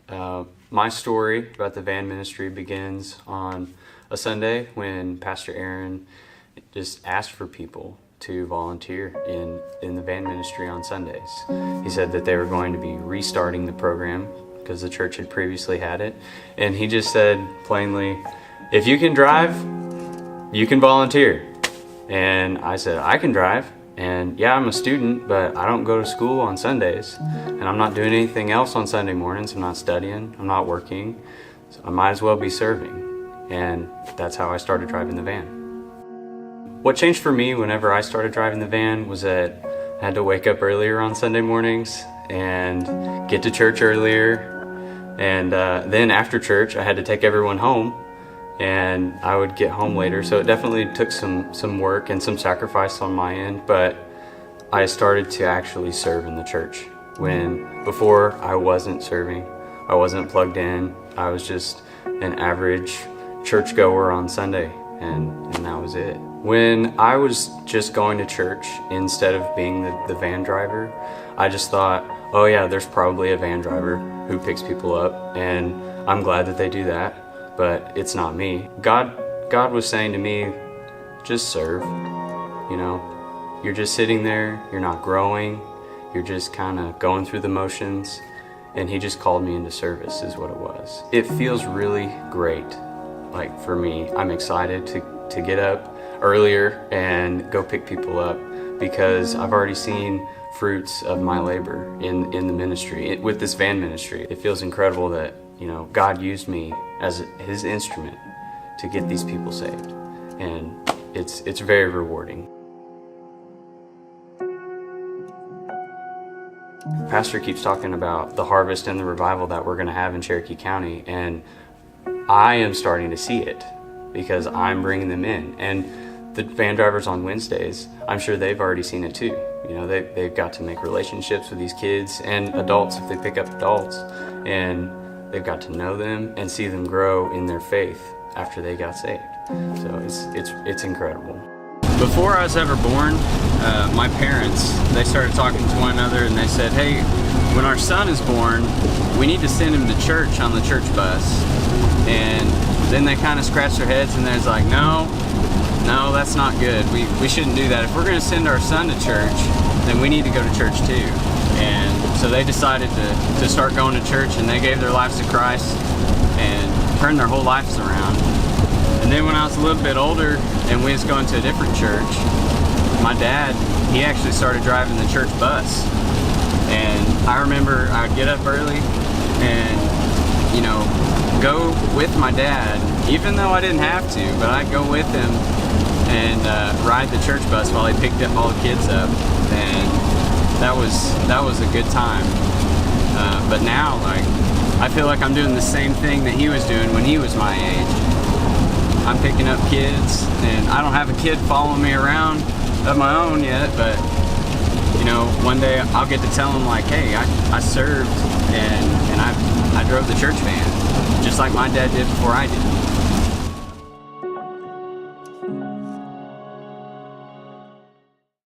My story about the van ministry begins on a Sunday when Pastor Aaron just asked for people to volunteer in the van ministry on Sundays. He said that they were going to be restarting the program because the church had previously had it. And he just said plainly, if you can drive, you can volunteer. And I said, I can drive. And yeah, I'm a student, but I don't go to school on Sundays. And I'm not doing anything else on Sunday mornings. I'm not studying, I'm not working. So I might as well be serving. And that's how I started driving the van. What changed for me whenever I started driving the van was that I had to wake up earlier on Sunday mornings and get to church earlier. And then after church, I had to take everyone home, and I would get home later. So it definitely took some work and some sacrifice on my end, but I started to actually serve in the church. When before I wasn't serving, I wasn't plugged in. I was just an average churchgoer on Sunday, and that was it. When I was just going to church instead of being the van driver, I just thought, oh yeah, there's probably a van driver who picks people up, and I'm glad that they do that, but it's not me. God was saying to me, just serve. You know, you're just sitting there, you're not growing, you're just kind of going through the motions, and he just called me into service is what it was. It feels really great. Like for me, I'm excited to get up earlier and go pick people up because I've already seen fruits of my labor in the ministry, with this van ministry. It feels incredible that, you know, God used me as his instrument to get these people saved. And it's very rewarding. Pastor keeps talking about the harvest and the revival that we're going to have in Cherokee County, and I am starting to see it because I'm bringing them in. And the van drivers on Wednesdays, I'm sure they've already seen it too. You know, they've got to make relationships with these kids and adults if they pick up adults, and they've got to know them and see them grow in their faith after they got saved. So it's incredible. Before I was ever born, my parents, they started talking to one another, and they said, hey, when our son is born, we need to send him to church on the church bus. And then they kind of scratched their heads, and they're like, no, that's not good. We shouldn't do that. If we're going to send our son to church, then we need to go to church too. And so they decided to start going to church, and they gave their lives to Christ and turned their whole lives around. And then when I was a little bit older and we was going to a different church, my dad, he actually started driving the church bus. And I remember I would get up early and, you know, go with my dad, even though I didn't have to, but I'd go with him and ride the church bus while he picked up all the kids up. And that was a good time. But now, like, I feel like I'm doing the same thing that he was doing when he was my age. I'm picking up kids, and I don't have a kid following me around of my own yet, but you know, one day I'll get to tell them like, hey, I served and I drove the church van, just like my dad did before I did.